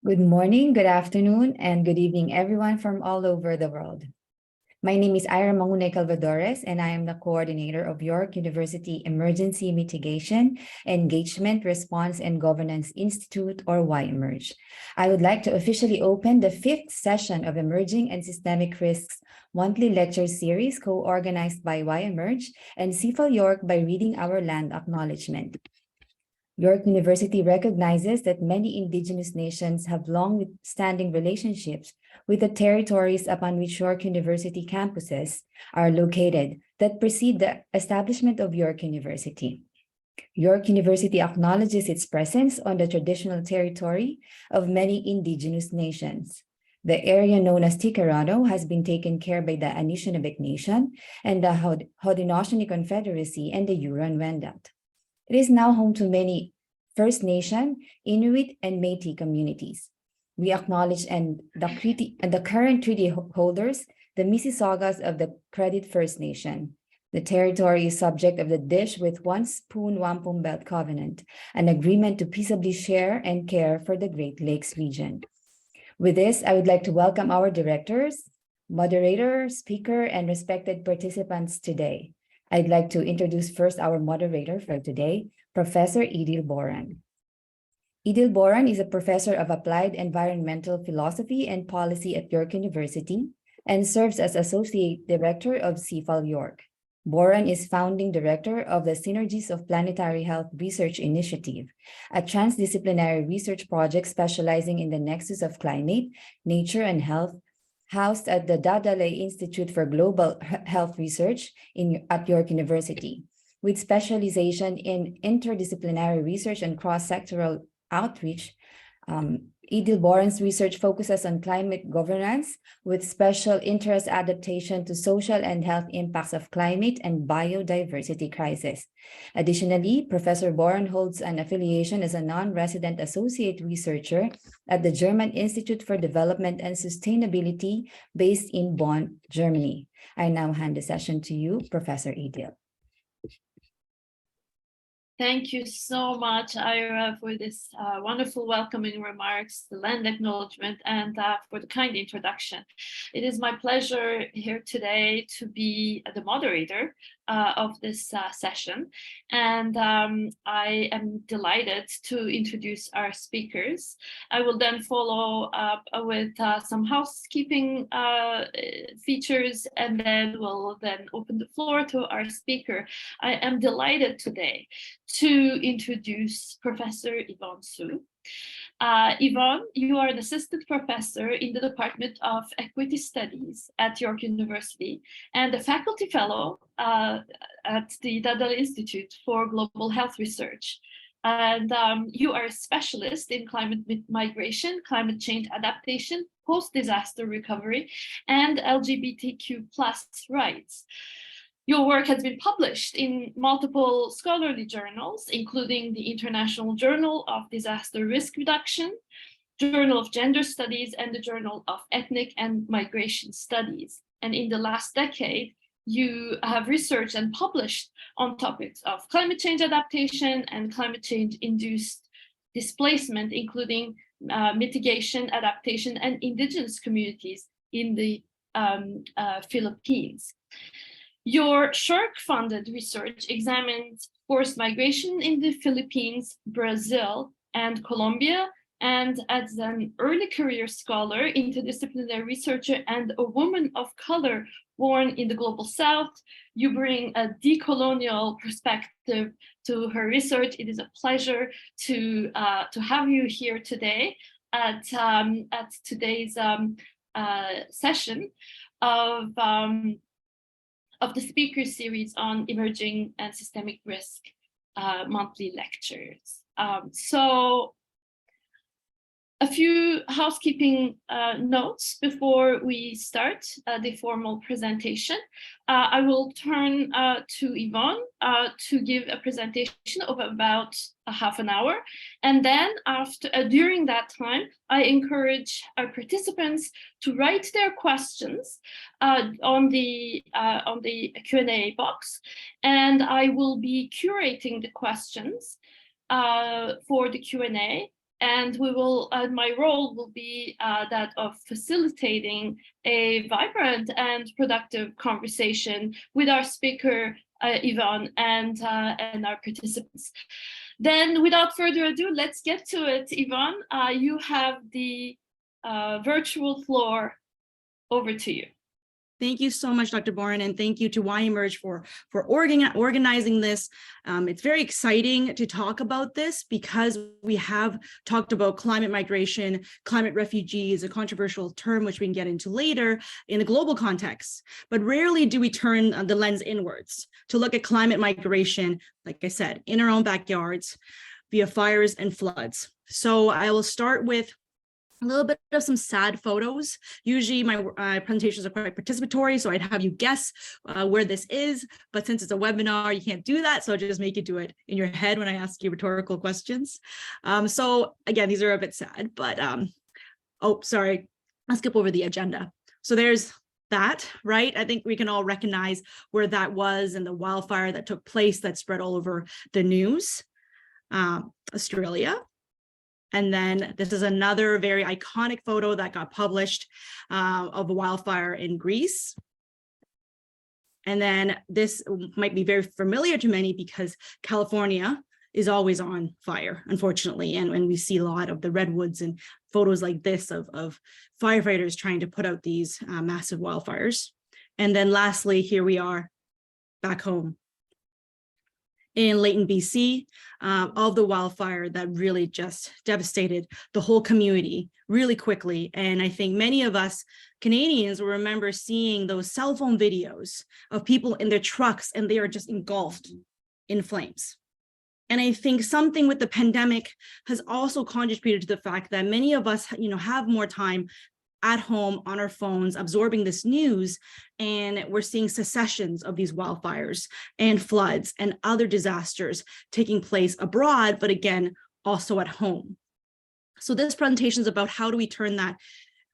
Good morning, good afternoon, and good evening, everyone from all over the world. My name is Ira Mangune Calvadores, and I am the coordinator of York University Emergency Mitigation, Engagement, Response, and Governance Institute, or YEMERGE. I would like to officially open the fifth session of Emerging and Systemic Risks monthly lecture series co-organized by YEMERGE and CFL York by reading our land acknowledgement. York University recognizes that many Indigenous nations have long-standing relationships with the territories upon which York University campuses are located that precede the establishment of York University. York University acknowledges its presence on the traditional territory of many Indigenous nations. The area known as Ticarano has been taken care by the Anishinaabe Nation and the Haudenosaunee Confederacy and the Huron-Wendat. It is now home to many First Nation, Inuit, and Métis communities. We acknowledge the current treaty holders, the Mississaugas of the Credit First Nation. The territory is subject of the Dish with One Spoon Wampum Belt Covenant, an agreement to peaceably share and care for the Great Lakes region. With this, I would like to welcome our directors, moderator, speaker, and respected participants today. I'd like to introduce first our moderator for today, Professor Edil Boran. Edil Boran is a professor of applied environmental philosophy and policy at York University and serves as associate director of CFL York. Boran is founding director of the Synergies of Planetary Health Research Initiative, a transdisciplinary research project specializing in the nexus of climate, nature, and health, housed at the Dadale Institute for Global Health Research at York University. With specialization in interdisciplinary research and cross-sectoral outreach, Edil Boran's research focuses on climate governance with special interest adaptation to social and health impacts of climate and biodiversity crisis. Additionally, Professor Boran holds an affiliation as a non-resident associate researcher at the German Institute for Development and Sustainability based in Bonn, Germany. I now hand the session to you, Professor Edil. Thank you so much, Ira, for this wonderful welcoming remarks, the land acknowledgement, and for the kind introduction. It is my pleasure here today to be the moderator of this session, and I am delighted to introduce our speakers. I will then follow up with some housekeeping features, and then we'll open the floor to our speaker. I am delighted today to introduce Professor Yvonne Su. Yvonne, you are an assistant professor in the Department of Equity Studies at York University and a faculty fellow at the Dadale Institute for Global Health Research. And you are a specialist in climate migration, climate change adaptation, post-disaster recovery, and LGBTQ+ rights. Your work has been published in multiple scholarly journals, including the International Journal of Disaster Risk Reduction, Journal of Gender Studies, and the Journal of Ethnic and Migration Studies. And in the last decade, you have researched and published on topics of climate change adaptation and climate change-induced displacement, including mitigation, adaptation, and indigenous communities in the Philippines. Your SHARC-funded research examines forced migration in the Philippines, Brazil, and Colombia, and as an early career scholar, interdisciplinary researcher, and a woman of color born in the Global South, you bring a decolonial perspective to her research. It is a pleasure to have you here today at today's session of the speaker series on emerging and systemic risk monthly lectures. So a few housekeeping notes before we start the formal presentation. I will turn to Yvonne to give a presentation of about a half an hour. And then during that time, I encourage our participants to write their questions on the Q&A box. And I will be curating the questions for the Q&A And my role will be that of facilitating a vibrant and productive conversation with our speaker, Yvonne, and our participants. Then, without further ado, let's get to it. Yvonne, you have the virtual floor. Over to you. Thank you so much, Dr. Boren, and thank you to YEmerge for organizing this. It's very exciting to talk about this because we have talked about climate migration, climate refugees, a controversial term which we can get into later in a global context. But rarely do we turn the lens inwards to look at climate migration, like I said, in our own backyards via fires and floods. So I will start with a little bit of some sad photos. Usually my presentations are quite participatory, so I'd have you guess where this is, but since it's a webinar, you can't do that, so I'll just make you do it in your head when I ask you rhetorical questions. So again, these are a bit sad, but oh, sorry, I'll skip over the agenda. So there's that, right? I think we can all recognize where that was and the wildfire that took place that spread all over the news, Australia. And then this is another very iconic photo that got published of a wildfire in Greece. And then this might be very familiar to many because California is always on fire, unfortunately. And we see a lot of the redwoods and photos like this of firefighters trying to put out these massive wildfires. And then lastly, here we are back home in Layton, BC, of the wildfire that really just devastated the whole community really quickly. And I think many of us Canadians will remember seeing those cell phone videos of people in their trucks and they are just engulfed in flames. And I think something with the pandemic has also contributed to the fact that many of us, have more time at home on our phones, absorbing this news, and we're seeing successions of these wildfires and floods and other disasters taking place abroad, but again, also at home. So this presentation is about how do we turn that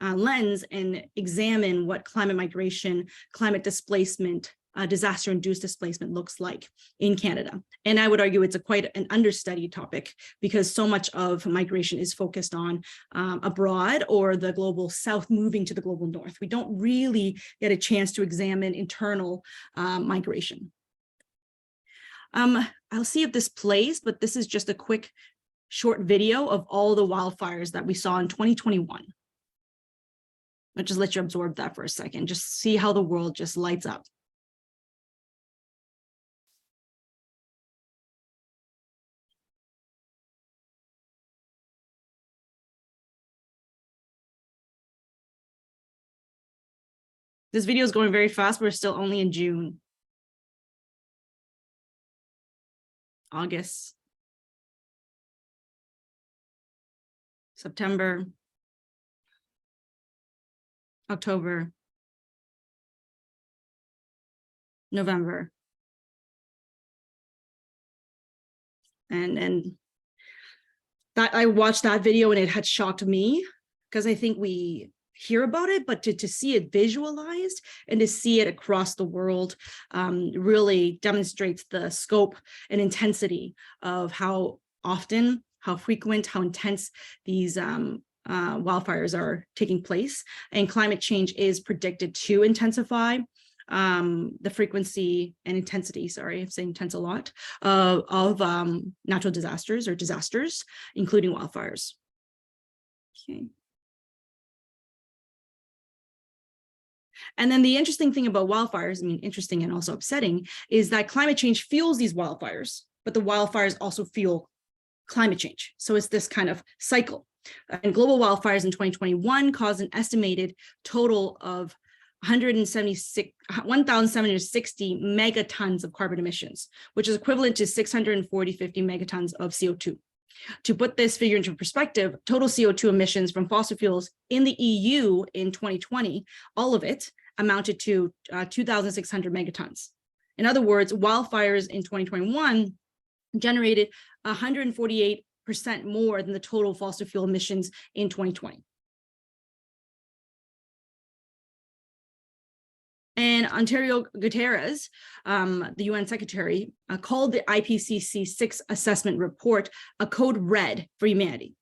lens and examine what climate migration, climate displacement, disaster-induced displacement looks like in Canada. And I would argue it's quite an understudied topic because so much of migration is focused on abroad or the global south moving to the global north. We don't really get a chance to examine internal migration. I'll see if this plays, but this is just a quick short video of all the wildfires that we saw in 2021. I'll just let you absorb that for a second, just see how the world just lights up. This video is going very fast. We're still only in June. August. September. October. November. And that I watched that video and it had shocked me because I think we hear about it, but to see it visualized and to see it across the world really demonstrates the scope and intensity of how often, how frequent, how intense these wildfires are taking place. And climate change is predicted to intensify the frequency and intensity, sorry, I'm saying intense a lot, of natural disasters or disasters, including wildfires. Okay. And then the interesting thing about wildfires, I mean, interesting and also upsetting, is that climate change fuels these wildfires, but the wildfires also fuel climate change. So it's this kind of cycle. And global wildfires in 2021 caused an estimated total of 1,760 megatons of carbon emissions, which is equivalent to 650 megatons of CO2. To put this figure into perspective, total CO2 emissions from fossil fuels in the EU in 2020, all of it amounted to 2,600 megatons. In other words, wildfires in 2021 generated 148% more than the total fossil fuel emissions in 2020. And Antonio Guterres, the UN secretary, called the IPCC 6th assessment report a code red for humanity.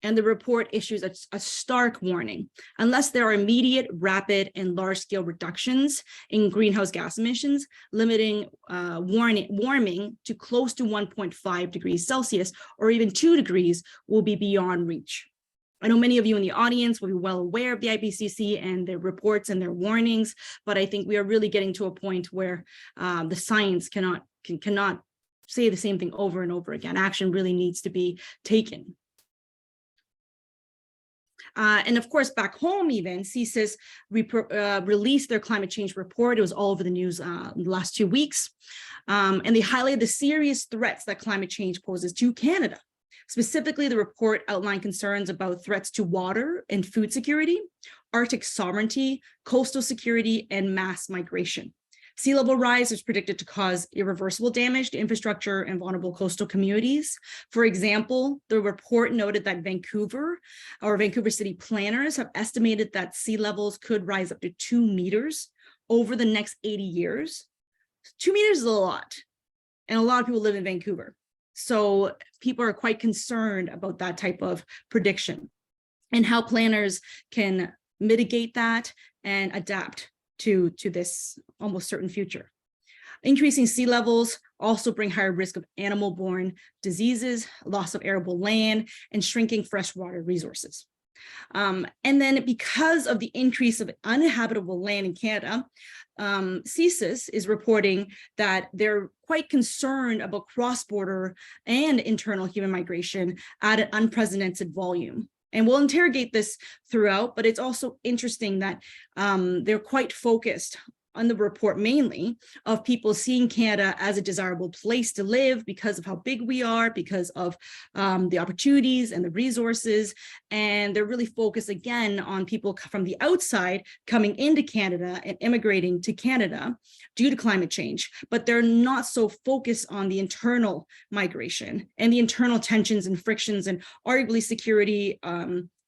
And the report issues a stark warning. Unless there are immediate, rapid, and large-scale reductions in greenhouse gas emissions, limiting warming to close to 1.5 degrees Celsius or even 2 degrees will be beyond reach. I know many of you in the audience will be well aware of the IPCC and their reports and their warnings, but I think we are really getting to a point where the science cannot say the same thing over and over again. Action really needs to be taken. And of course, back home, even CSIS released their climate change report. It was all over the news the last 2 weeks. And they highlighted the serious threats that climate change poses to Canada. Specifically, the report outlined concerns about threats to water and food security, Arctic sovereignty, coastal security, and mass migration. Sea level rise is predicted to cause irreversible damage to infrastructure and vulnerable coastal communities. For example, the report noted that Vancouver city planners have estimated that sea levels could rise up to 2 meters over the next 80 years. 2 meters is a lot, and a lot of people live in Vancouver. So people are quite concerned about that type of prediction and how planners can mitigate that and adapt to this almost certain future. Increasing sea levels also bring higher risk of animal-borne diseases, loss of arable land, and shrinking freshwater resources. And then because of the increase of uninhabitable land in Canada, CSIS is reporting that they're quite concerned about cross-border and internal human migration at an unprecedented volume. And we'll interrogate this throughout, but it's also interesting that they're quite focused on the report mainly of people seeing Canada as a desirable place to live because of how big we are, because of the opportunities and the resources. And they're really focused again on people from the outside coming into Canada and immigrating to Canada due to climate change, but they're not so focused on the internal migration and the internal tensions and frictions and arguably security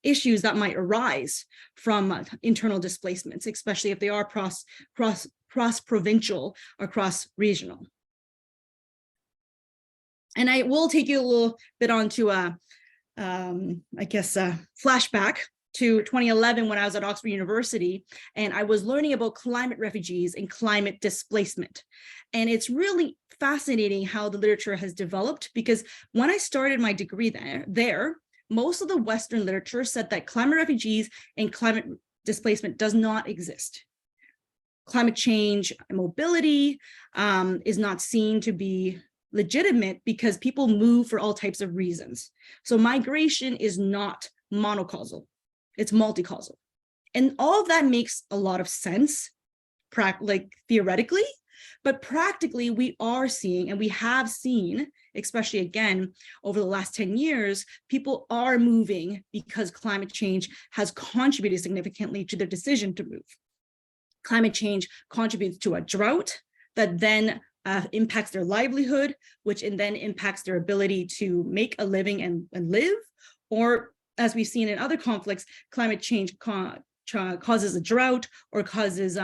issues that might arise from internal displacements, especially if they are cross-provincial or cross-regional. And I will take you a little bit onto a flashback to 2011 when I was at Oxford University, and I was learning about climate refugees and climate displacement. And it's really fascinating how the literature has developed, because when I started my degree there, most of the Western literature said that climate refugees and climate displacement does not exist. Climate change and mobility is not seen to be legitimate because people move for all types of reasons. So migration is not monocausal, it's multicausal. And all of that makes a lot of sense, like theoretically, but practically we are seeing, and we have seen, especially again, over the last 10 years, people are moving because climate change has contributed significantly to their decision to move. Climate change contributes to a drought that then impacts their livelihood, which then impacts their ability to make a living and live. Or as we've seen in other conflicts, climate change causes a drought or causes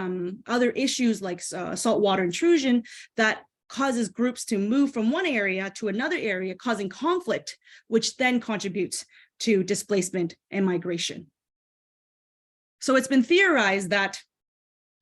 other issues like saltwater intrusion that causes groups to move from one area to another area, causing conflict, which then contributes to displacement and migration. So it's been theorized that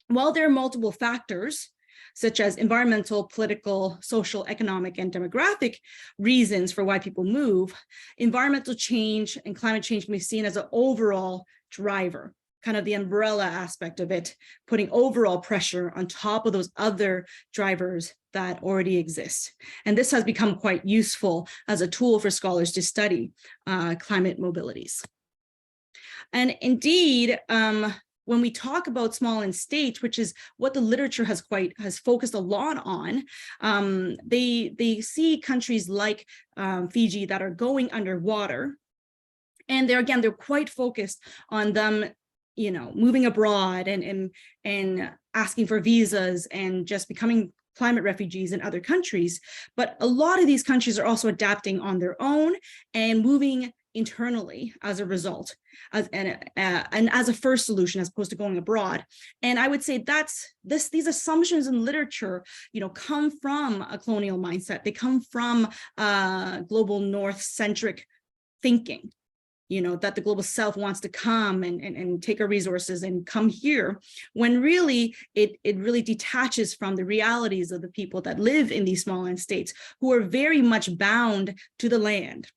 while there are multiple factors, such as environmental, political, social, economic, and demographic reasons for why people move, environmental change and climate change can be seen as an overall driver, kind of the umbrella aspect of it, putting overall pressure on top of those other drivers that already exist. And this has become quite useful as a tool for scholars to study climate mobilities. And indeed, when we talk about small island states, which is what the literature has focused a lot on, they see countries like Fiji that are going underwater. And they're quite focused on them, moving abroad and asking for visas and just becoming climate refugees in other countries. But a lot of these countries are also adapting on their own and moving internally as a result, and as a first solution as opposed to going abroad. And I would say these assumptions in literature, come from a colonial mindset. They come from global north-centric thinking. that the global south wants to come and take our resources and come here, when really it really detaches from the realities of the people that live in these small land states, who are very much bound to the land.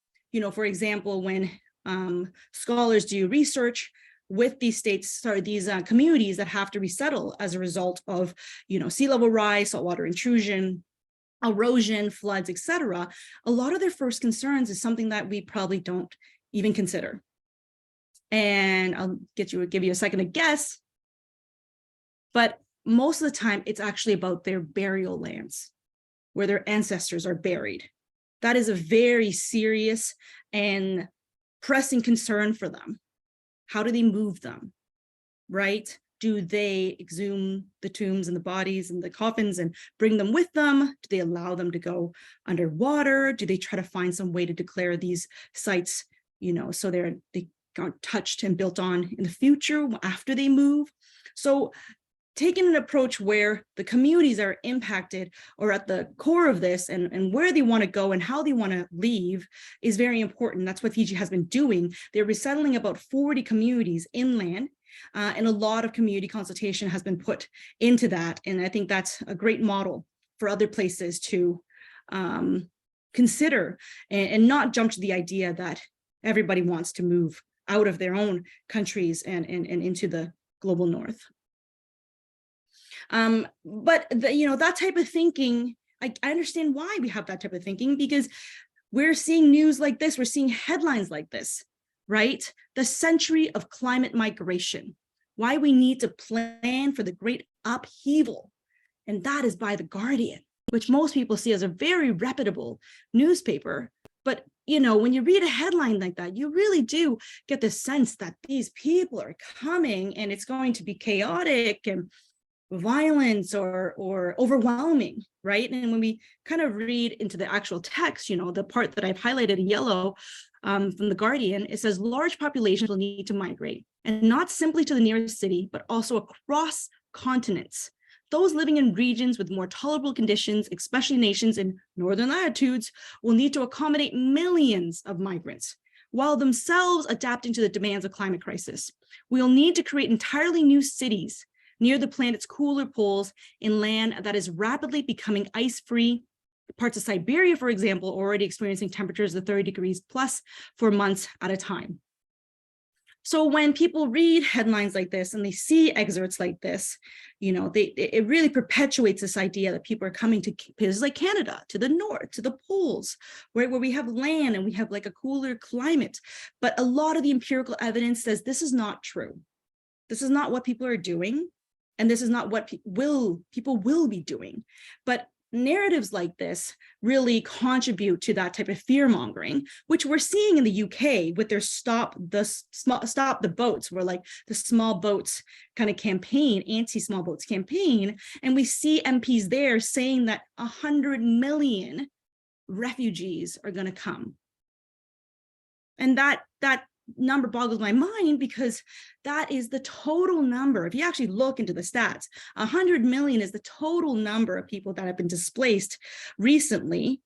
For example, when scholars do research with these these communities that have to resettle as a result of, sea level rise, saltwater intrusion, erosion, floods, etc., a lot of their first concerns is something that we probably don't even consider. And I'll give you a second to guess, but most of the time it's actually about their burial lands, where their ancestors are buried. That is a very serious and pressing concern for them. How do they move them, right? Do they exhume the tombs and the bodies and the coffins and bring them with them? Do they allow them to go underwater? Do they try to find some way to declare these sites, so they aren't touched and built on in the future after they move? So taking an approach where the communities are impacted or at the core of this, and where they want to go and how they want to leave, is very important. That's what Fiji has been doing. They're resettling about 40 communities inland, and a lot of community consultation has been put into that. And I think that's a great model for other places to consider, and not jump to the idea that everybody wants to move out of their own countries and into the global north. But that type of thinking, I understand why we have that type of thinking, because we're seeing news like this, we're seeing headlines like this, right? The century of climate migration, why we need to plan for the great upheaval. And that is by The Guardian, which most people see as a very reputable newspaper. But when you read a headline like that, you really do get the sense that these people are coming and it's going to be chaotic and violence or overwhelming, right? And when we kind of read into the actual text, the part that I've highlighted in yellow from The Guardian, it says large populations will need to migrate, and not simply to the nearest city, but also across continents. Those living in regions with more tolerable conditions, especially nations in northern latitudes, will need to accommodate millions of migrants, while themselves adapting to the demands of climate crisis. We'll need to create entirely new cities near the planet's cooler poles in land that is rapidly becoming ice-free. Parts of Siberia, for example, already experiencing temperatures of 30 degrees plus for months at a time. So when people read headlines like this and they see excerpts like this, it really perpetuates this idea that people are coming to places like Canada, to the north, to the poles, where we have land and we have like a cooler climate. But a lot of the empirical evidence says this is not true. This is not what people are doing. And this is not what people will be doing. But narratives like this really contribute to that type of fear mongering, which we're seeing in the UK with their stop the boats, where like the small boats kind of campaign, anti-small boats campaign. And we see MPs there saying that 100 million refugees are going to come. And that number boggles my mind, because that is the total number. If you actually look into the stats, 100 million is the total number of people that have been displaced recently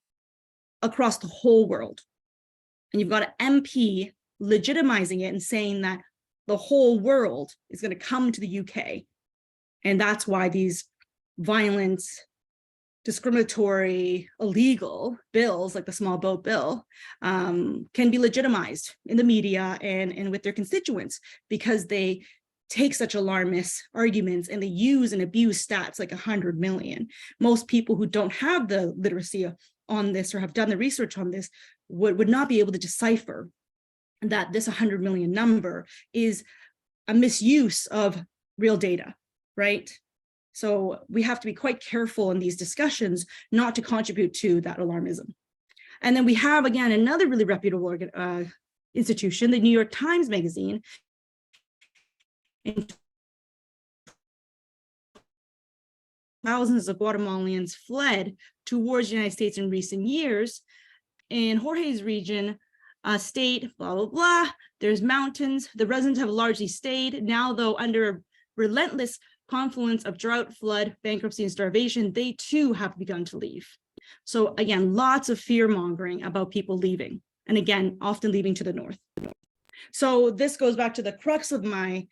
across the whole world. And you've got an MP legitimizing it and saying that the whole world is going to come to the UK. And that's why these violent, discriminatory, illegal bills like the small boat bill can be legitimized in the media and with their constituents, because they take such alarmist arguments and they use and abuse stats like 100 million. Most people who don't have the literacy on this or have done the research on this would not be able to decipher that this 100 million number is a misuse of real data, right? So we have to be quite careful in these discussions not to contribute to that alarmism. And then we have, again, another really reputable institution, the New York Times Magazine. And thousands of Guatemalans fled towards the United States in recent years. In Jorge's region, state, blah, blah, blah, there's mountains. The residents have largely stayed. Now, though, under a relentless confluence of drought, flood, bankruptcy, and starvation, they too have begun to leave. So again, lots of fear mongering about people leaving. And again, often leaving to the north. So this goes back to the crux of my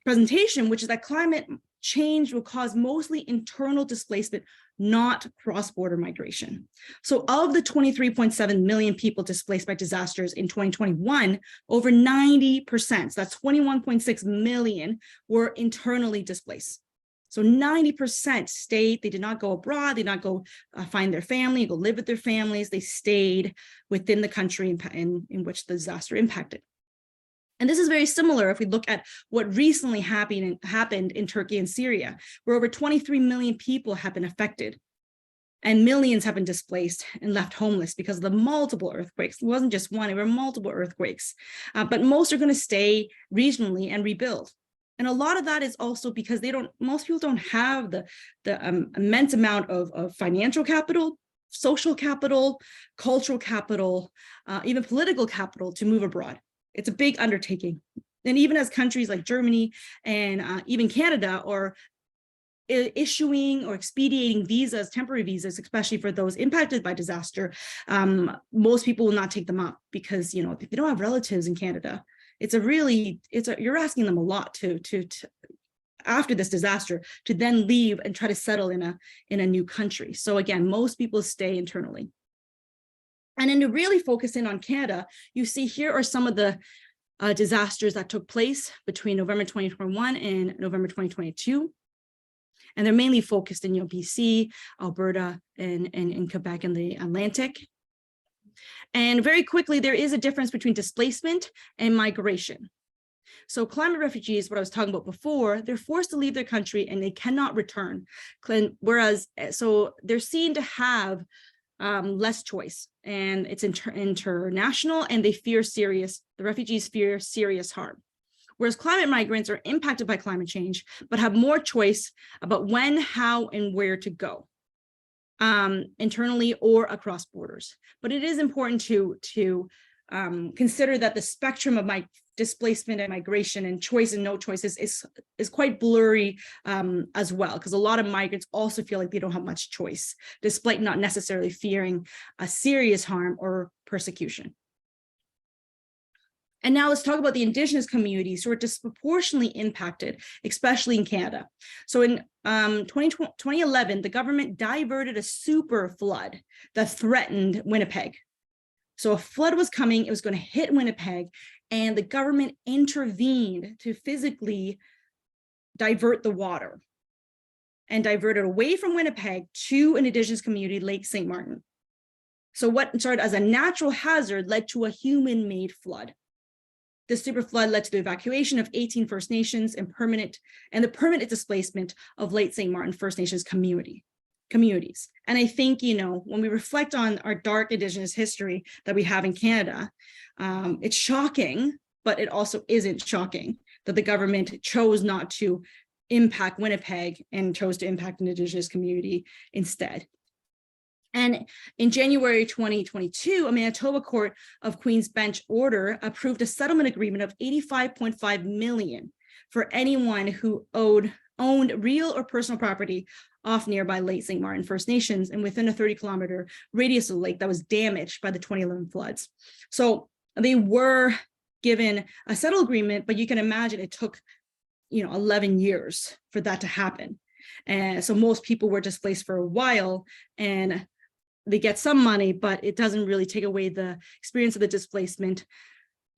presentation, which is that climate change will cause mostly internal displacement, not cross-border migration. So of the 23.7 million people displaced by disasters in 2021, over 90%, so that's 21.6 million, were internally displaced. So 90% stayed, they did not go abroad, they did not go find their family, go live with their families, they stayed within the country in which the disaster impacted. And this is very similar if we look at what recently happened in Turkey and Syria, where over 23 million people have been affected and millions have been displaced and left homeless because of the multiple earthquakes. It wasn't just one, it were multiple earthquakes, but most are going to stay regionally and rebuild. And a lot of that is also because most people don't have the immense amount of financial capital, social capital, cultural capital, even political capital to move abroad. It's a big undertaking. And even as countries like Germany and even Canada are issuing or expediting visas, temporary visas, especially for those impacted by disaster, most people will not take them up because, you know, if they don't have relatives in Canada, you're asking them a lot to after this disaster to then leave and try to settle in a new country. So again, most people stay internally. And then to really focus in on Canada, you see here are some of the disasters that took place between November 2021 and November 2022. And they're mainly focused in BC, Alberta, and Quebec and the Atlantic. And very quickly, there is a difference between displacement and migration. So climate refugees, what I was talking about before, they're forced to leave their country and they cannot return. Whereas, so they're seen to have less choice, and it's international, and the refugees fear serious harm. Whereas climate migrants are impacted by climate change, but have more choice about when, how, and where to go, internally or across borders. But it is important to consider that the spectrum of displacement and migration and choice and no choice is quite blurry as well, because a lot of migrants also feel like they don't have much choice, despite not necessarily fearing a serious harm or persecution. And now let's talk about the Indigenous communities who are disproportionately impacted, especially in Canada. So in 2011, the government diverted a super flood that threatened Winnipeg. So a flood was coming, it was going to hit Winnipeg, and the government intervened to physically divert the water and divert it away from Winnipeg to an Indigenous community, Lake St. Martin. So what started as a natural hazard led to a human-made flood. The super flood led to the evacuation of 18 First Nations and the permanent displacement of Lake St. Martin First Nations communities. And I think, when we reflect on our dark Indigenous history that we have in Canada, it's shocking, but it also isn't shocking that the government chose not to impact Winnipeg and chose to impact an Indigenous community instead. And in January 2022, a Manitoba Court of Queen's Bench order approved a settlement agreement of $85.5 million for anyone who owned real or personal property off nearby Lake St. Martin First Nations and within a 30-kilometer radius of the lake that was damaged by the 2011 floods. So they were given a settled agreement, but you can imagine it took 11 years for that to happen. And so most people were displaced for a while, and they get some money, but it doesn't really take away the experience of the displacement,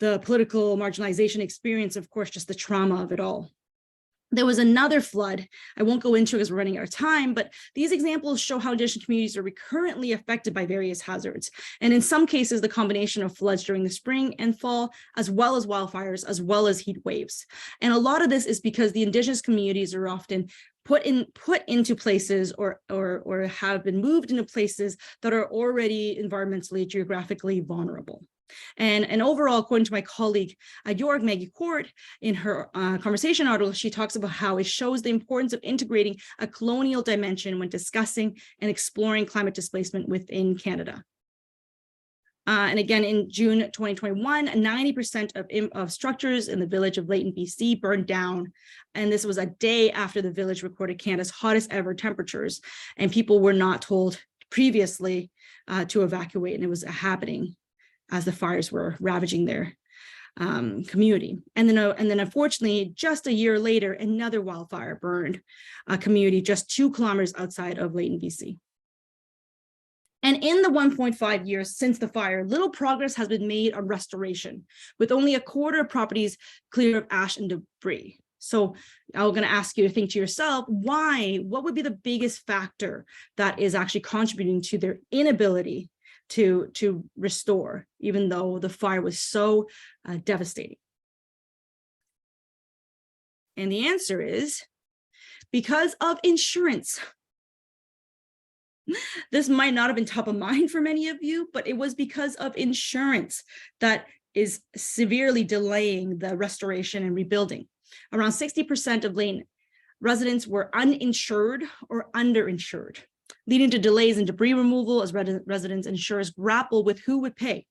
the political marginalization experience, of course, just the trauma of it all. There was another flood. I won't go into it because we're running out of time, but these examples show how Indigenous communities are recurrently affected by various hazards. And in some cases, the combination of floods during the spring and fall, as well as wildfires, as well as heat waves. And a lot of this is because the Indigenous communities are often put into places or have been moved into places that are already environmentally, geographically vulnerable. And overall, according to my colleague at York, Maggie Court, in her conversation article, she talks about how it shows the importance of integrating a colonial dimension when discussing and exploring climate displacement within Canada. And again, in June 2021, 90% of structures in the village of Layton, BC burned down. And this was a day after the village recorded Canada's hottest ever temperatures. And people were not told previously to evacuate, and it was happening as the fires were ravaging there. community. And then unfortunately, just a year later, another wildfire burned a community just 2 kilometers outside of Layton, BC. And in the 1.5 years since the fire, little progress has been made on restoration, with only a quarter of properties clear of ash and debris. So I'm going to ask you to think to yourself, why? What would be the biggest factor that is actually contributing to their inability to restore, even though the fire was so devastating? And the answer is because of insurance. This might not have been top of mind for many of you, but it was because of insurance that is severely delaying the restoration and rebuilding. Around 60% of Layton residents were uninsured or underinsured, leading to delays in debris removal as residents and insurers grapple with who would pay.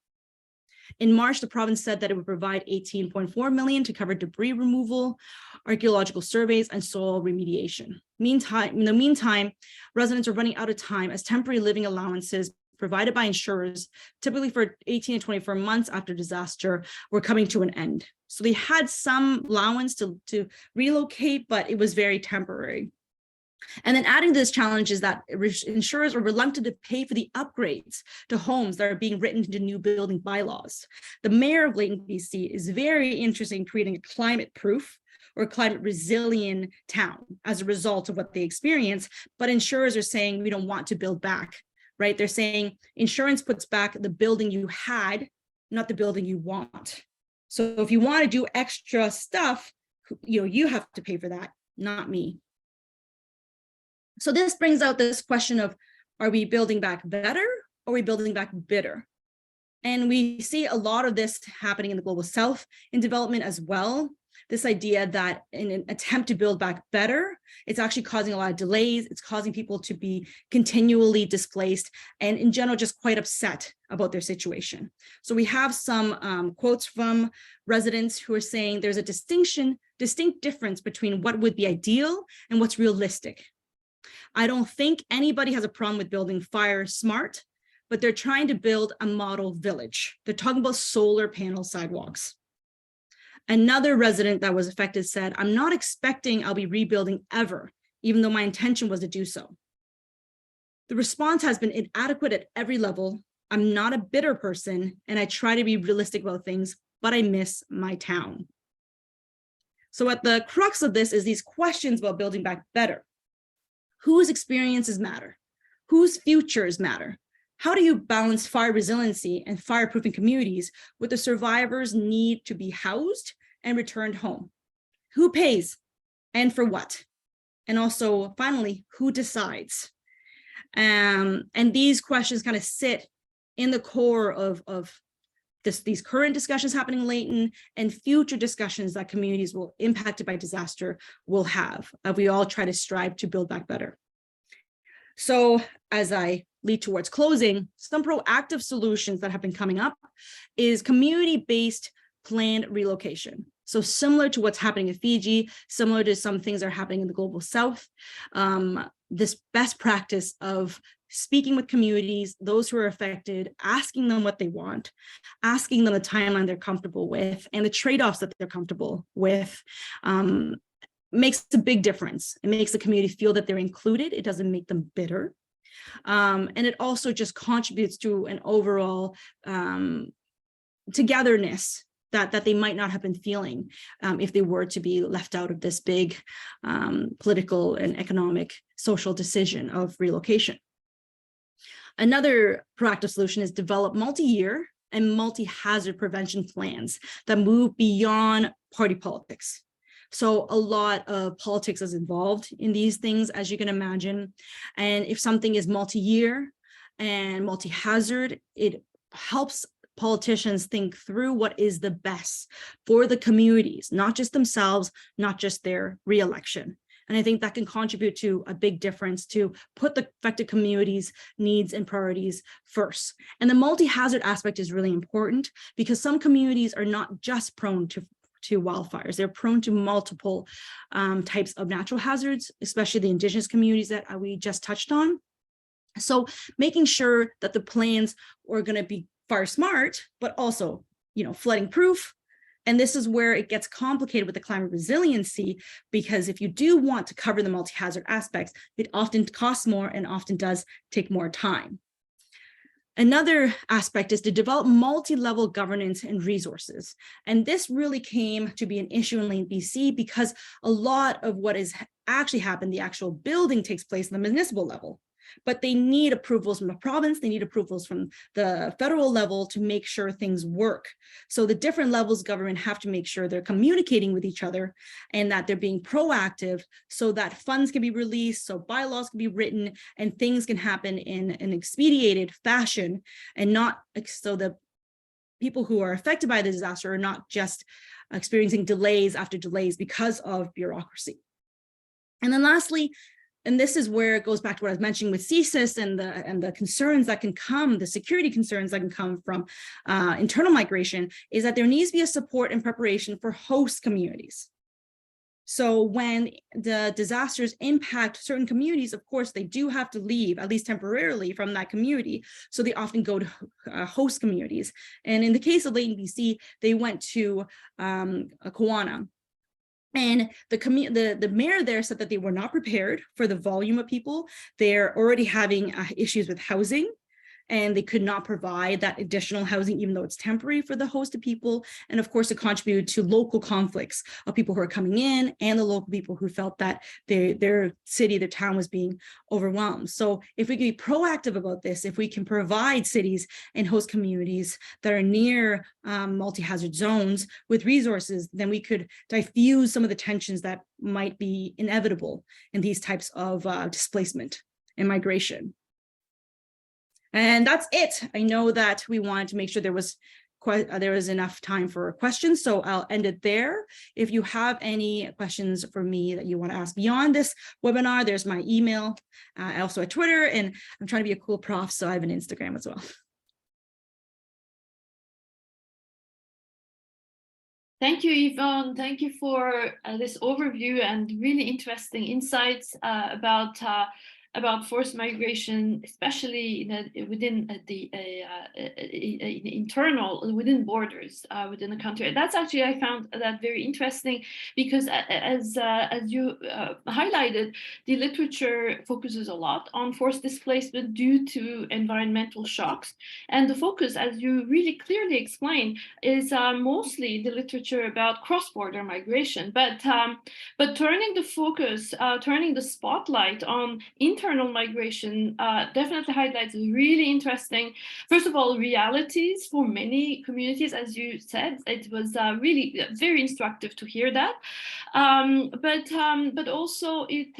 In March, the province said that it would provide $18.4 million to cover debris removal, archaeological surveys, and soil remediation. In the meantime, residents are running out of time as temporary living allowances provided by insurers, typically for 18 to 24 months after disaster, were coming to an end. So they had some allowance to relocate, but it was very temporary. And then adding to this challenge is that insurers are reluctant to pay for the upgrades to homes that are being written into new building bylaws. The mayor of Layton, BC is very interested in creating a climate proof or climate resilient town as a result of what they experience, but insurers are saying we don't want to build back, right? They're saying insurance puts back the building you had, not the building you want. So if you want to do extra stuff, you have to pay for that, not me. So this brings out this question of, are we building back better or are we building back bitter? And we see a lot of this happening in the global south in development as well. This idea that in an attempt to build back better, it's actually causing a lot of delays. It's causing people to be continually displaced and in general, just quite upset about their situation. So we have some quotes from residents who are saying there's a distinct difference between what would be ideal and what's realistic. I don't think anybody has a problem with building fire smart, but they're trying to build a model village. They're talking about solar panel sidewalks. Another resident that was affected said, I'm not expecting I'll be rebuilding ever, even though my intention was to do so. The response has been inadequate at every level. I'm not a bitter person, and I try to be realistic about things, but I miss my town. So at the crux of this is these questions about building back better. Whose experiences matter? Whose futures matter? How do you balance fire resiliency and fireproofing communities with the survivors' need to be housed and returned home? Who pays and for what? And also, finally, who decides? And these questions kind of sit in the core of these current discussions happening in Layton and future discussions that communities will impacted by disaster will have. We all try to strive to build back better. So as I lead towards closing, some proactive solutions that have been coming up is community-based planned relocation. So similar to what's happening in Fiji, similar to some things that are happening in the global south, this best practice of speaking with communities, those who are affected, asking them what they want, asking them the timeline they're comfortable with, and the trade-offs that they're comfortable with, makes a big difference. It makes the community feel that they're included. It doesn't make them bitter. And it also just contributes to an overall togetherness that they might not have been feeling if they were to be left out of this big political and economic social decision of relocation. Another proactive solution is develop multi-year and multi-hazard prevention plans that move beyond party politics. So a lot of politics is involved in these things, as you can imagine. And if something is multi-year and multi-hazard, it helps politicians think through what is the best for the communities, not just themselves, not just their re-election. And I think that can contribute to a big difference to put the affected communities' needs and priorities first. And the multi-hazard aspect is really important because some communities are not just prone to wildfires. They're prone to multiple types of natural hazards, especially the Indigenous communities that we just touched on. So making sure that the plans are going to be fire smart, but also, flooding proof, And this is where it gets complicated with the climate resiliency, because if you do want to cover the multi-hazard aspects, it often costs more and often does take more time. Another aspect is to develop multi-level governance and resources. And this really came to be an issue in Lane, BC, because a lot of what is actually happened, the actual building takes place on the municipal level. But they need approvals from the province, they need approvals from the federal level to make sure things work. So the different levels of government have to make sure they're communicating with each other and that they're being proactive so that funds can be released, so bylaws can be written, and things can happen in an expedited fashion, and not so the people who are affected by the disaster are not just experiencing delays after delays because of bureaucracy. And then lastly, and this is where it goes back to what I was mentioning with CSIS and the concerns that can come, the security concerns that can come from internal migration, is that there needs to be a support and preparation for host communities. So when the disasters impact certain communities, of course, they do have to leave, at least temporarily, from that community. So they often go to host communities. And in the case of Layton, BC, they went to Kawana. And the mayor there said that they were not prepared for the volume of people. They're already having issues with housing, and they could not provide that additional housing, even though it's temporary for the host of people. And of course, it contributed to local conflicts of people who are coming in and the local people who felt that their city, their town was being overwhelmed. So if we can be proactive about this, if we can provide cities and host communities that are near multi-hazard zones with resources, then we could diffuse some of the tensions that might be inevitable in these types of displacement and migration. And that's it. I know that we wanted to make sure there was enough time for questions, so I'll end it there. If you have any questions for me that you want to ask beyond this webinar, there's my email, also a Twitter, and I'm trying to be a cool prof, so I have an Instagram as well. Thank you, Yvonne. Thank you for this overview and really interesting insights about forced migration, especially within the internal, within borders within the country. And that's actually, I found that very interesting, because as you highlighted, the literature focuses a lot on forced displacement due to environmental shocks. And the focus, as you really clearly explained, is mostly the literature about cross-border migration. But turning the focus, turning the spotlight on internal migration definitely highlights really interesting, first of all, realities for many communities. As you said, it was really very instructive to hear that. But also it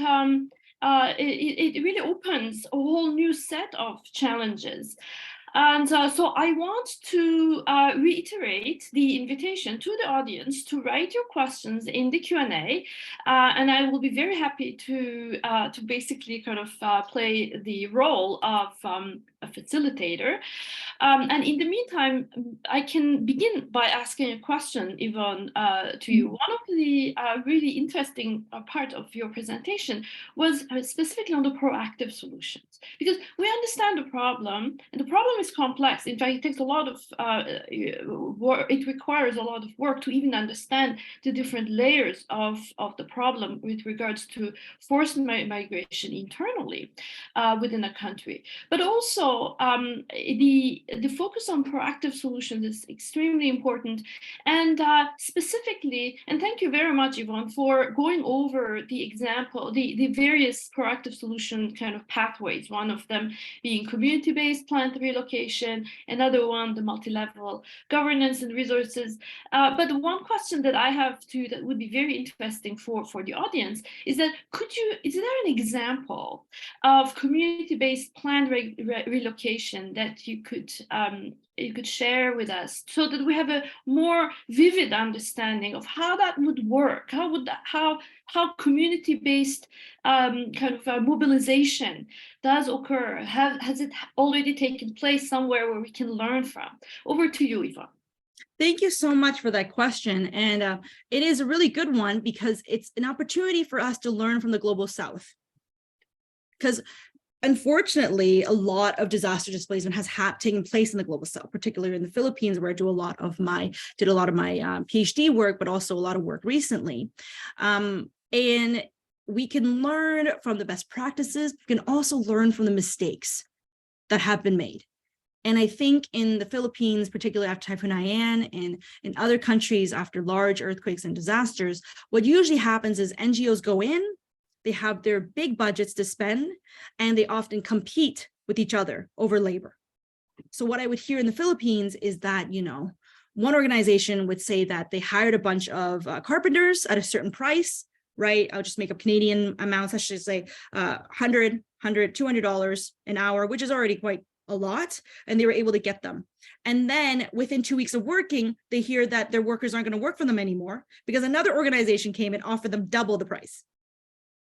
really opens a whole new set of challenges. And so I want to reiterate the invitation to the audience to write your questions in the Q&A, and I will be very happy to basically kind of play the role of a facilitator. And in the meantime, I can begin by asking a question, Yvonne, to you. One of the really interesting part of your presentation was specifically on the proactive solutions, because we understand the problem, and the problem is complex. In fact, it takes a lot of work. It requires a lot of work to even understand the different layers of the problem with regards to forced migration internally within a country. But also the focus on proactive solutions is extremely important. And specifically, and thank you very much, Yvonne, for going over the example, the various proactive solution kind of pathways, one of them being community-based planned relocation, another one, the multi-level governance and resources. But the one question that I have too that would be very interesting for the audience is that is there an example of community-based planned relocation that you could share with us, so that we have a more vivid understanding of how that would work, how community-based kind of mobilization does occur? Has it already taken place somewhere where we can learn from? Over to you, Yvonne. Thank you so much for that question. And it is a really good one, because it's an opportunity for us to learn from the Global South. Because unfortunately, a lot of disaster displacement has taken place in the global south, particularly in the Philippines, where I did a lot of my PhD work, but also a lot of work recently. And we can learn from the best practices. We can also learn from the mistakes that have been made. And I think in the Philippines, particularly after Typhoon Haiyan, and in other countries after large earthquakes and disasters, what usually happens is NGOs go in, they have their big budgets to spend, and they often compete with each other over labor. So what I would hear in the Philippines is that, you know, one organization would say that they hired a bunch of carpenters at a certain price, right? I'll just make up Canadian amounts. I should say $100, $200 an hour, which is already quite a lot, and they were able to get them. And then within 2 weeks of working, they hear that their workers aren't going to work for them anymore because another organization came and offered them double the price,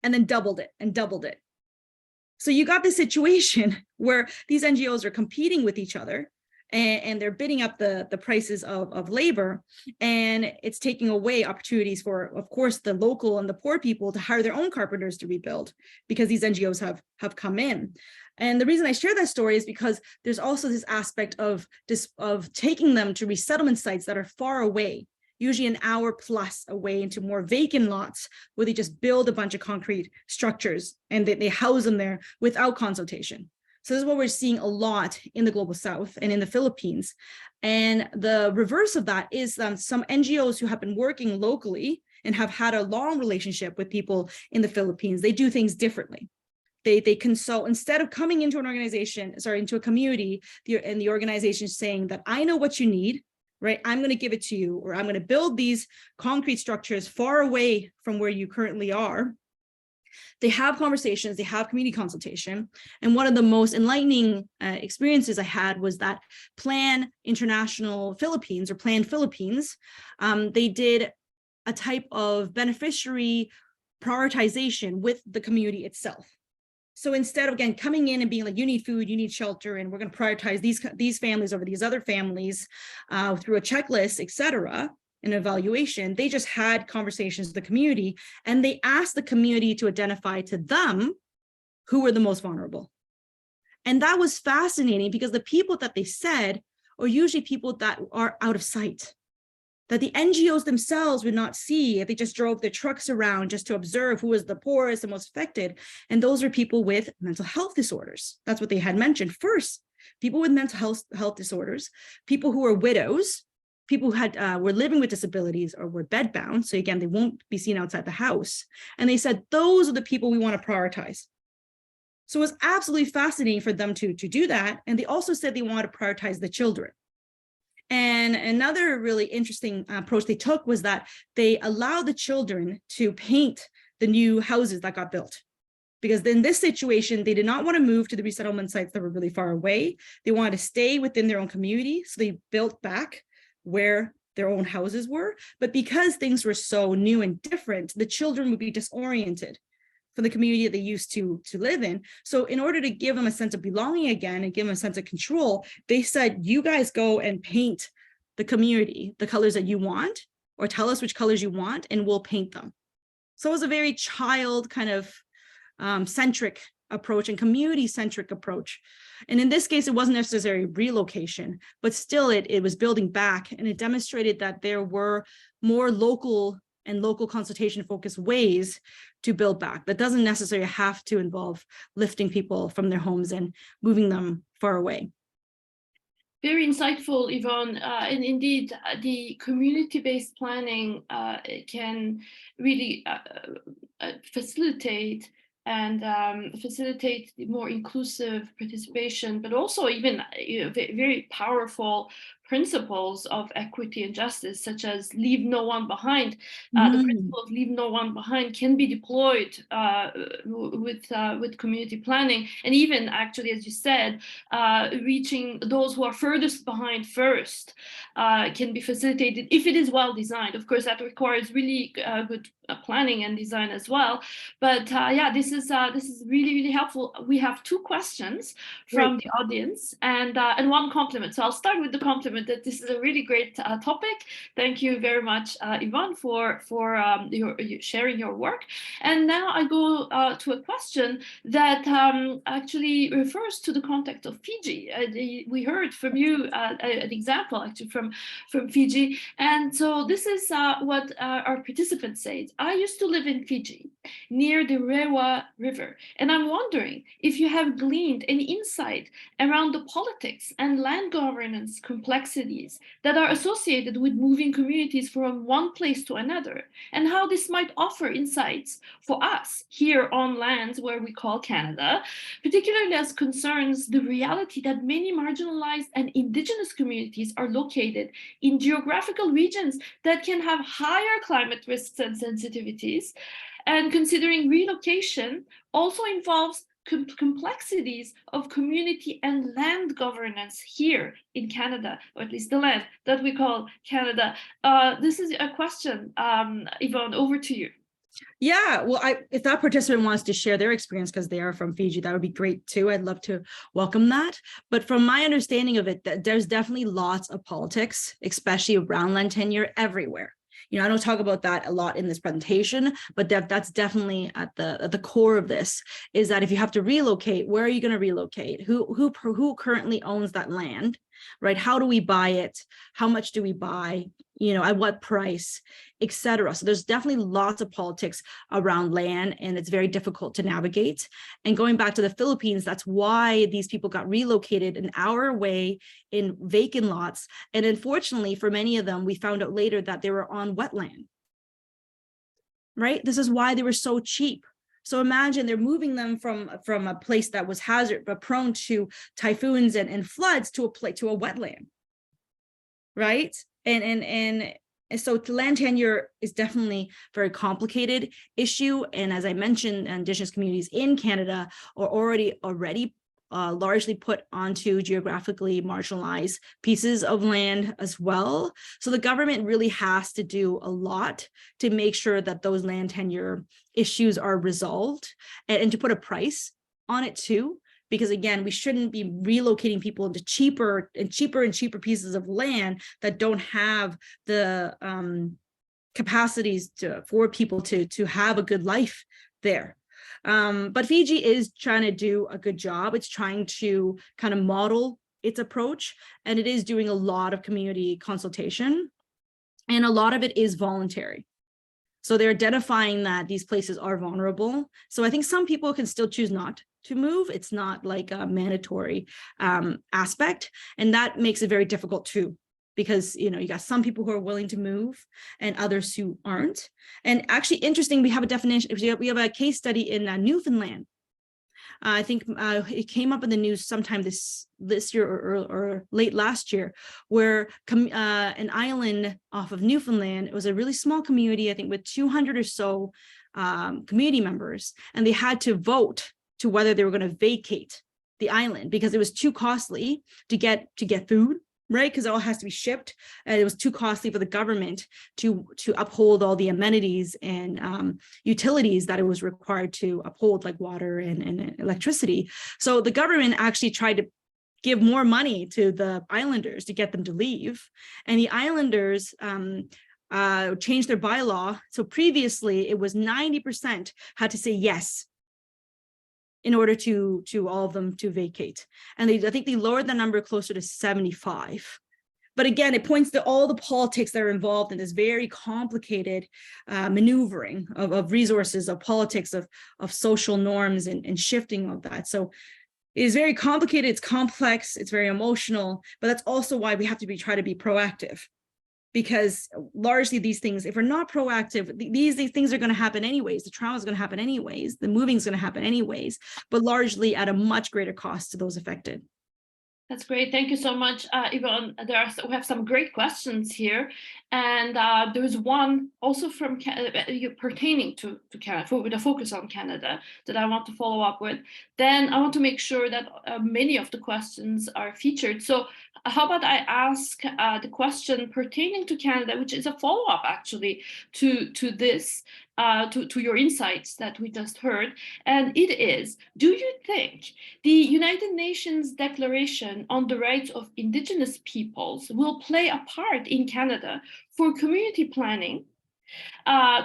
and then doubled it and doubled it. So you got this situation where these NGOs are competing with each other, and they're bidding up the prices of labor, and it's taking away opportunities for, of course, the local and the poor people to hire their own carpenters to rebuild, because these NGOs have come in. And the reason I share that story is because there's also this aspect of taking them to resettlement sites that are far away, usually an hour plus away, into more vacant lots where they just build a bunch of concrete structures and they house them there without consultation. So this is what we're seeing a lot in the global south and in the Philippines. And the reverse of that is some NGOs who have been working locally and have had a long relationship with people in the Philippines, they do things differently. They consult, instead of coming into an organization, into a community, and the organization saying that I know what you need, right? I'm going to give it to you, or I'm going to build these concrete structures far away from where you currently are. They have conversations, they have community consultation. And one of the most enlightening experiences I had was that Plan International Philippines, or Plan Philippines, they did a type of beneficiary prioritization with the community itself. So instead of, again, coming in and being like, you need food, you need shelter, and we're going to prioritize these families over these other families through a checklist, et cetera, an evaluation, they just had conversations with the community, and they asked the community to identify to them who were the most vulnerable. And that was fascinating, because the people that they said are usually people that are out of sight, that the NGOs themselves would not see if they just drove their trucks around just to observe who was the poorest and most affected. And those are people with mental health disorders. That's what they had mentioned first. People with mental health disorders, people who are widows, people who were living with disabilities or were bedbound. So again, they won't be seen outside the house. And they said, those are the people we want to prioritize. So it was absolutely fascinating for them to do that. And they also said they wanted to prioritize the children. And another really interesting approach they took was that they allowed the children to paint the new houses that got built. Because in this situation, they did not want to move to the resettlement sites that were really far away. They wanted to stay within their own community. So they built back where their own houses were. But because things were so new and different, the children would be disoriented from the community that they used to live in. So in order to give them a sense of belonging again and give them a sense of control, they said, you guys go and paint the community, the colors that you want, or tell us which colors you want, and we'll paint them. So it was a very child kind of centric approach and community centric approach. And in this case, it wasn't necessarily relocation, but still it was building back, and it demonstrated that there were more local consultation focused ways to build back. That doesn't necessarily have to involve lifting people from their homes and moving them far away. Very insightful, Yvonne. And indeed, the community-based planning can really facilitate the more inclusive participation, but also even very powerful principles of equity and justice, such as leave no one behind. The principle of leave no one behind can be deployed with community planning, and even actually, as you said, reaching those who are furthest behind first can be facilitated if it is well designed. Of course, that requires really good planning and design as well. But yeah, this is really helpful. We have two questions from the audience and one compliment. So I'll start with the compliment that this is a really great topic. Thank you very much, Yvonne, for sharing your work. And now I go to a question that actually refers to the context of Fiji. We heard from you an example actually from Fiji. And so this is what our participant said. I used to live in Fiji near the Rewa River. And I'm wondering if you have gleaned any insight around the politics and land governance complexities that are associated with moving communities from one place to another, and how this might offer insights for us here on lands where we call Canada, particularly as concerns the reality that many marginalized and indigenous communities are located in geographical regions that can have higher climate risks and sensitivities. And considering relocation also involves complexities of community and land governance here in Canada, or at least the land that we call Canada. This is a question, Yvonne, over to you. Yeah, well, if that participant wants to share their experience because they are from Fiji, that would be great too. I'd love to welcome that. But from my understanding of it, there's definitely lots of politics, especially around land tenure everywhere. You know, I don't talk about that a lot in this presentation, but that's definitely at the core of this, is that if you have to relocate, where are you going to relocate? Who currently owns that land, right? How do we buy it? How much do we buy? You know, at what price, etc. So there's definitely lots of politics around land, and it's very difficult to navigate. And going back to the Philippines, that's why these people got relocated an hour away in vacant lots. And unfortunately, for many of them, we found out later that they were on wetland, right? This is why they were so cheap. So imagine they're moving them from a place that was hazard, but prone to typhoons and floods to a wetland, right? And so land tenure is definitely a very complicated issue. And as I mentioned, Indigenous communities in Canada are already largely put onto geographically marginalized pieces of land as well. So the government really has to do a lot to make sure that those land tenure issues are resolved, and to put a price on it too. Because again, we shouldn't be relocating people into cheaper pieces of land that don't have the capacities for people to have a good life there. But Fiji is trying to do a good job. It's trying to kind of model its approach, and it is doing a lot of community consultation, and a lot of it is voluntary. So they're identifying that these places are vulnerable. So I think some people can still choose not to move. It's not like a mandatory aspect. And that makes it very difficult too, because, you know, you got some people who are willing to move and others who aren't. And actually interesting, we have a definition, we have a case study in Newfoundland. I think it came up in the news sometime this year or late last year, where an island off of Newfoundland, it was a really small community, I think with 200 or so community members, and they had to vote to whether they were going to vacate the island because it was too costly to get food, right? Because it all has to be shipped, and it was too costly for the government to uphold all the amenities and utilities that it was required to uphold, like water and electricity. So the government actually tried to give more money to the islanders to get them to leave, and the islanders changed their bylaw. So previously it was 90% had to say yes in order to all of them to vacate. And I think they lowered the number closer to 75. But again, it points to all the politics that are involved in this very complicated maneuvering of resources, of politics, of social norms and shifting of that. So it is very complicated, it's complex, it's very emotional, but that's also why we have to try to be proactive. Because largely these things, if we're not proactive, these things are going to happen anyways. The trauma is going to happen anyways. The moving is going to happen anyways, but largely at a much greater cost to those affected. That's great. Thank you so much, Yvonne. We have some great questions here. And there's one also from pertaining to Canada, with a focus on Canada, that I want to follow up with. Then I want to make sure that many of the questions are featured. So how about I ask the question pertaining to Canada, which is a follow-up actually to this. to your insights that we just heard. And it is, do you think the United Nations Declaration on the Rights of Indigenous Peoples will play a part in Canada for community planning,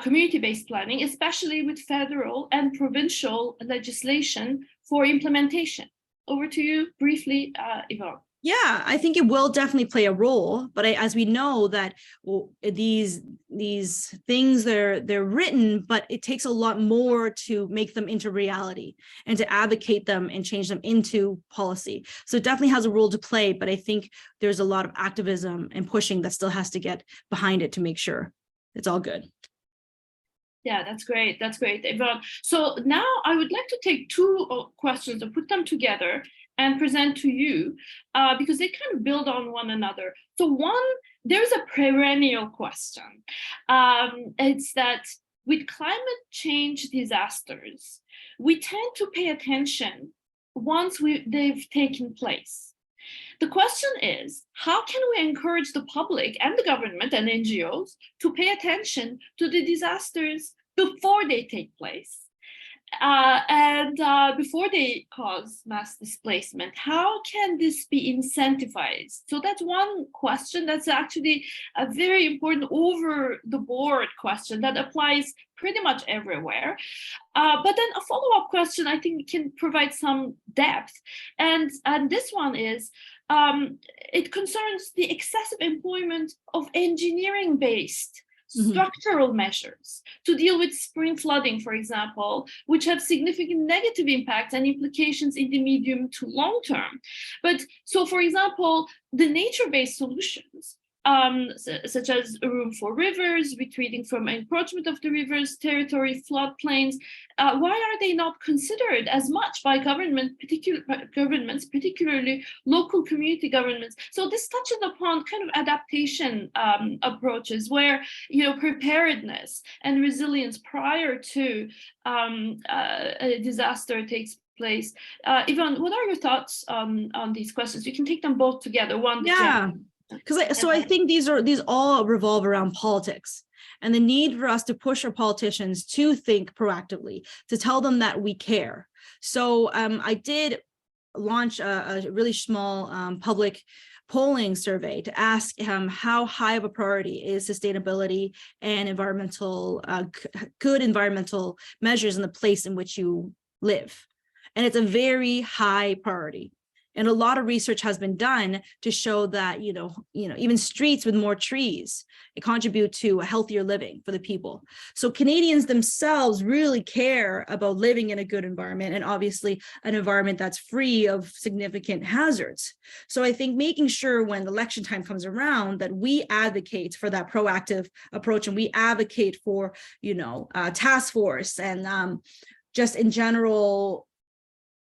community-based planning, especially with federal and provincial legislation for implementation? Over to you briefly, Yvonne. Yeah, I think it will definitely play a role, but as we know that these things, they're written, but it takes a lot more to make them into reality and to advocate them and change them into policy. So it definitely has a role to play, but I think there's a lot of activism and pushing that still has to get behind it to make sure it's all good. Yeah, that's great. That's great, Yvonne. So now I would like to take two questions and put them together and present to you because they kind of build on one another. So one, there's a perennial question. It's that with climate change disasters, we tend to pay attention once they've taken place. The question is, how can we encourage the public and the government and NGOs to pay attention to the disasters before they take place? And before they cause mass displacement, how can this be incentivized? So that's one question that's actually a very important over-the-board question that applies pretty much everywhere. But then a follow-up question I think can provide some depth. And this one is, it concerns the excessive employment of engineering-based structural measures to deal with spring flooding, for example, which have significant negative impacts and implications in the medium to long term. But so, for example, the nature-based solutions, such as a room for rivers, retreating from encroachment of the rivers, territory, floodplains, why are they not considered as much by governments, particularly local community governments? So this touches upon kind of adaptation approaches where, you know, preparedness and resilience prior to a disaster takes place. Yvonne, what are your thoughts on these questions? You can take them both together. One, yeah. Because I think these all revolve around politics and the need for us to push our politicians to think proactively, to tell them that we care. So I did launch a really small public polling survey to ask how high of a priority is sustainability and good environmental measures in the place in which you live. And it's a very high priority. And a lot of research has been done to show that, you know, even streets with more trees, it contribute to a healthier living for the people. So Canadians themselves really care about living in a good environment, and obviously an environment that's free of significant hazards. So I think making sure when election time comes around that we advocate for that proactive approach, and we advocate for, task force and just in general,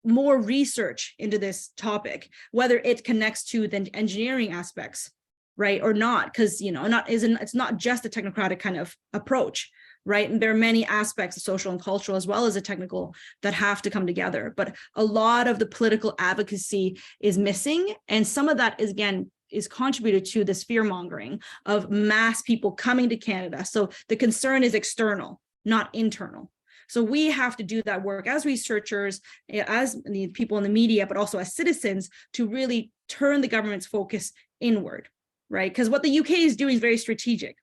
more research into this topic, whether it connects to the engineering aspects, right, or not, because it's not just a technocratic kind of approach, right? And there are many aspects of social and cultural as well as a technical that have to come together. But a lot of the political advocacy is missing, and some of that is contributed to this fear mongering of mass people coming to Canada. So the concern is external, not internal. So we have to do that work as researchers, as the people in the media, but also as citizens, to really turn the government's focus inward, right? Because what the UK is doing is very strategic,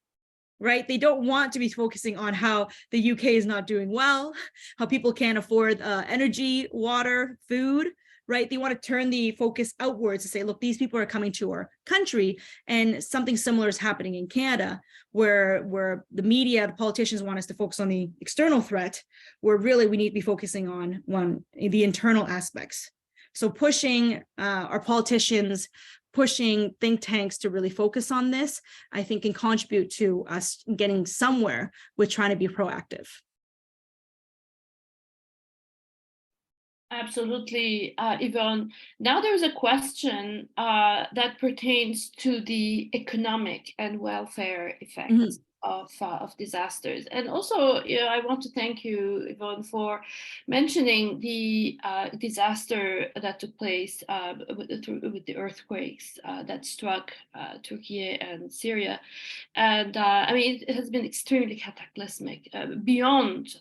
right? They don't want to be focusing on how the UK is not doing well, how people can't afford energy, water, food, right? They want to turn the focus outwards to say, look, these people are coming to our country, and something similar is happening in Canada, where the media, the politicians want us to focus on the external threat, where really we need to be focusing on the internal aspects. So pushing our politicians, pushing think tanks to really focus on this, I think can contribute to us getting somewhere with trying to be proactive. Absolutely, Yvonne. Now there's a question that pertains to the economic and welfare effects of disasters. And also, I want to thank you, Yvonne, for mentioning the disaster that took place with the earthquakes that struck Turkey and Syria. And I mean, it has been extremely cataclysmic, beyond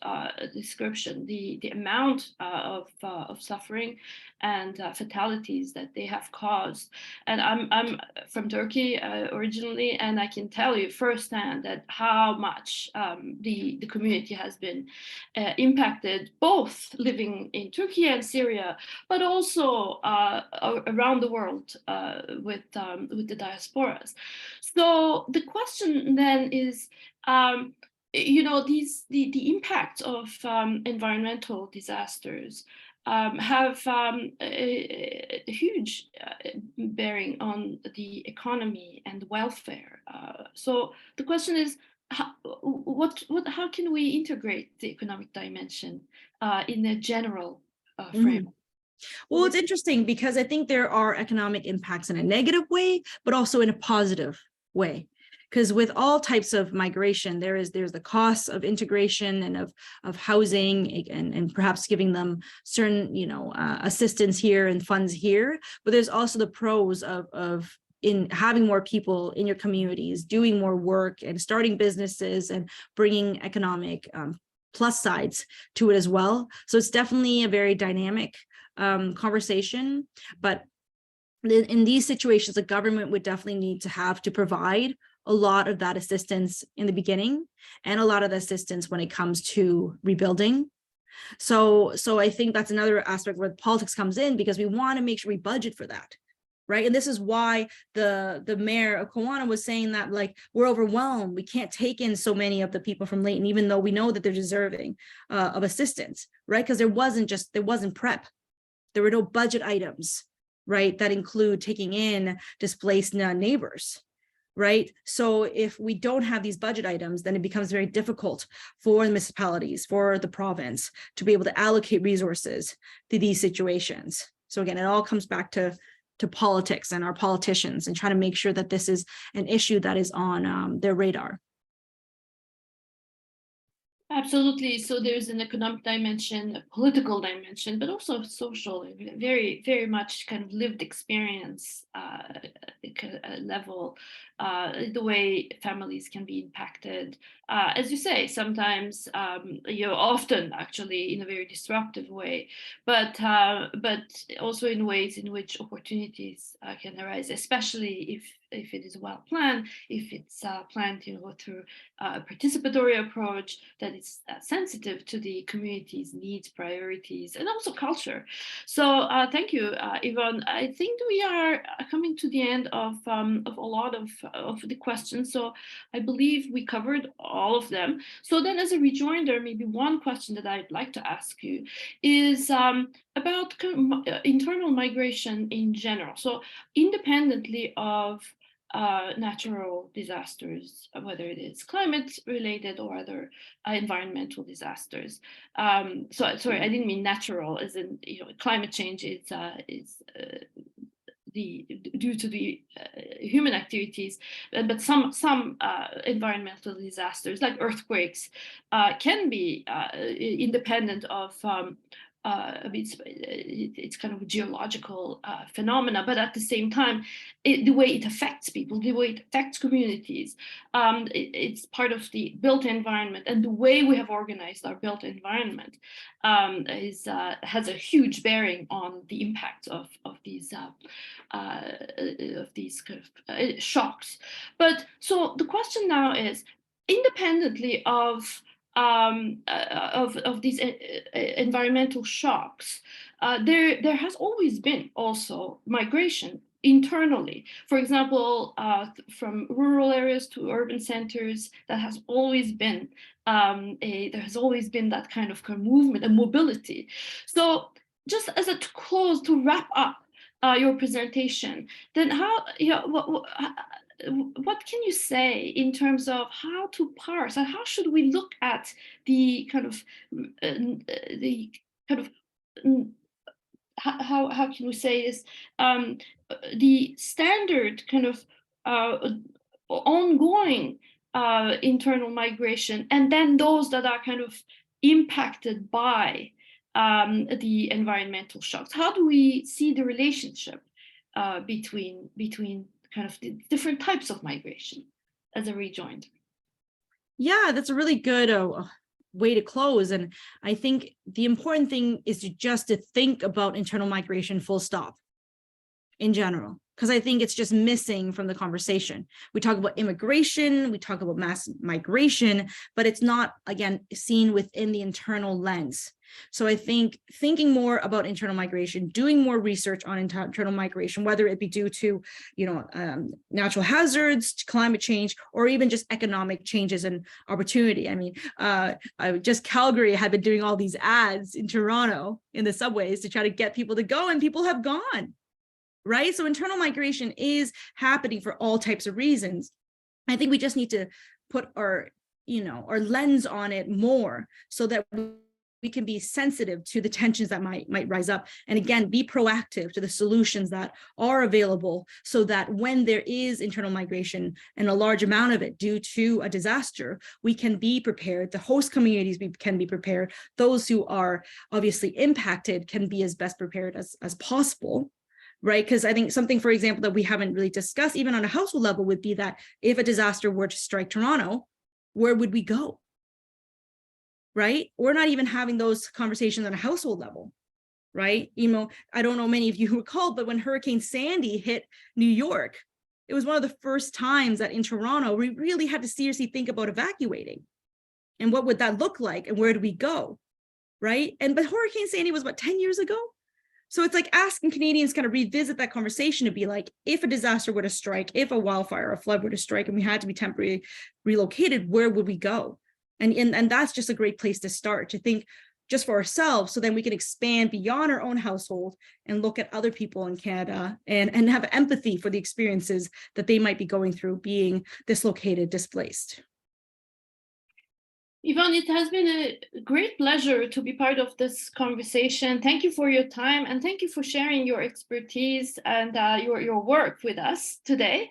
description, the amount of suffering and fatalities that they have caused. And I'm from Turkey originally, and I can tell you firsthand that how much the community has been impacted, both living in Turkey and Syria, but also around the world with the diasporas. So the question then is, the impact of environmental disasters have a huge bearing on the economy and welfare. So the question is, how can we integrate the economic dimension in a general framework? Well, it's interesting because I think there are economic impacts in a negative way, but also in a positive way. Because with all types of migration, there's the costs of integration and of housing and perhaps giving them certain assistance here and funds here. But there's also the pros of in having more people in your communities, doing more work and starting businesses and bringing economic plus sides to it as well. So it's definitely a very dynamic conversation. But in these situations, the government would definitely need to have to provide a lot of that assistance in the beginning and a lot of the assistance when it comes to rebuilding. So I think that's another aspect where politics comes in, because we want to make sure we budget for that. Right. And this is why the mayor of Kawana was saying that, like, we're overwhelmed. We can't take in so many of the people from Layton, even though we know that they're deserving of assistance. Right. Because there wasn't prep. There were no budget items, right, that include taking in displaced neighbors. Right. So if we don't have these budget items, then it becomes very difficult for the municipalities, for the province to be able to allocate resources to these situations. So again, it all comes back to politics and our politicians and trying to make sure that this is an issue that is on their radar. Absolutely. So there's an economic dimension, a political dimension, but also social, very, very much kind of lived experience level, the way families can be impacted. As you say, sometimes, often actually in a very disruptive way, but also in ways in which opportunities can arise, especially if it is well planned, if it's planned through a participatory approach that is sensitive to the community's needs, priorities, and also culture. So thank you, Yvonne. I think we are coming to the end of a lot of the questions. So I believe we covered all of them. So then, as a rejoinder, maybe one question that I'd like to ask you is about internal migration in general. So independently of natural disasters, whether it is climate related or other environmental disasters. So sorry, I didn't mean natural, as in climate change is due to the human activities, but some environmental disasters like earthquakes can be independent of it's kind of a geological phenomena, but at the same time, the way it affects people, the way it affects communities, it's part of the built environment, and the way we have organized our built environment has a huge bearing on the impact of these kind of shocks. But so the question now is, independently of these environmental shocks, there has always been also migration internally. For example, from rural areas to urban centers, that has always been there has always been that kind of movement and mobility. So just as a close, to wrap up your presentation, then how what can you say in terms of how to parse, and how should we look at the kind of how can we say this, the standard kind of ongoing internal migration, and then those that are kind of impacted by the environmental shocks? How do we see the relationship between kind of the different types of migration as a rejoinder? Yeah, that's a really good way to close. And I think the important thing is to think about internal migration full stop in general, because I think it's just missing from the conversation. We talk about immigration, we talk about mass migration, but it's not, again, seen within the internal lens. So I think thinking more about internal migration, doing more research on internal migration, whether it be due to, natural hazards, climate change, or even just economic changes and opportunity. I mean, Calgary had been doing all these ads in Toronto in the subways to try to get people to go, and people have gone. Right? So internal migration is happening for all types of reasons. I think we just need to put our lens on it more so that we can be sensitive to the tensions that might rise up. And again, be proactive to the solutions that are available so that when there is internal migration and a large amount of it due to a disaster, we can be prepared. The host communities can be prepared. Those who are obviously impacted can be as best prepared as possible. Right? Because I think something, for example, that we haven't really discussed, even on a household level, would be that if a disaster were to strike Toronto, where would we go? Right? We're not even having those conversations on a household level. Right? I don't know many of you recall, but when Hurricane Sandy hit New York, it was one of the first times that in Toronto, we really had to seriously think about evacuating. And what would that look like? And where do we go? Right? But Hurricane Sandy was 10 years ago? So it's like asking Canadians kind of revisit that conversation to be like, if a disaster were to strike, if a wildfire or a flood were to strike and we had to be temporarily relocated, where would we go? And that's just a great place to start, to think just for ourselves, so then we can expand beyond our own household and look at other people in Canada and have empathy for the experiences that they might be going through being dislocated, displaced. Yvonne, it has been a great pleasure to be part of this conversation. Thank you for your time, and thank you for sharing your expertise and your work with us today.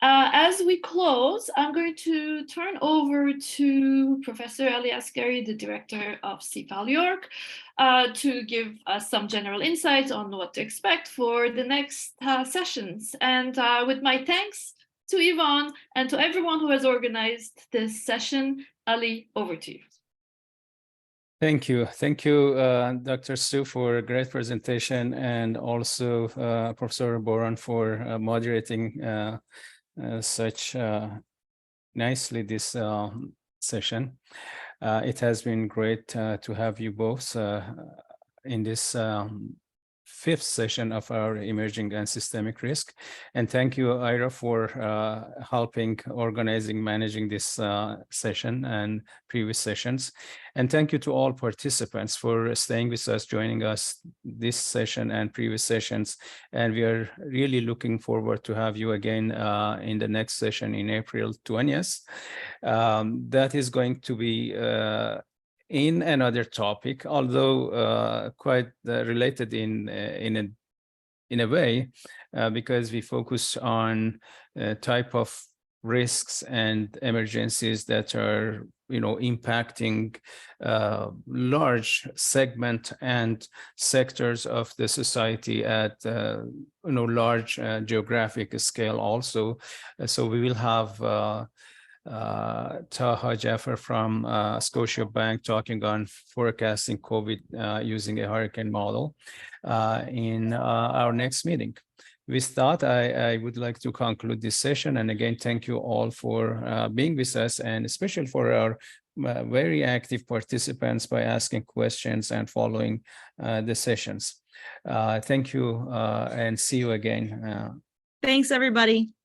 As we close, I'm going to turn over to Professor Ali Askari, the director of CFAL York, to give us some general insights on what to expect for the next sessions. And with my thanks to Yvonne and to everyone who has organized this session, Ali, over to you. Thank you, Dr. Stu, for a great presentation, and also Professor Boran for moderating such nicely this session. It has been great to have you both in this fifth session of our emerging and systemic risk. And thank you, Ira, for helping managing this session and previous sessions. And thank you to all participants for staying with us, joining us this session and previous sessions. And we are really looking forward to have you again in the next session in April 20th. That is going to be in another topic, although quite related in a way, because we focus on type of risks and emergencies that are impacting large segment and sectors of the society at large geographic scale also. So we will have Taha Jaffer from Scotiabank talking on forecasting COVID using a hurricane model in our next meeting. With that, I would like to conclude this session. And again, thank you all for being with us, and especially for our very active participants by asking questions and following the sessions. Thank you, and see you again. Thanks, everybody.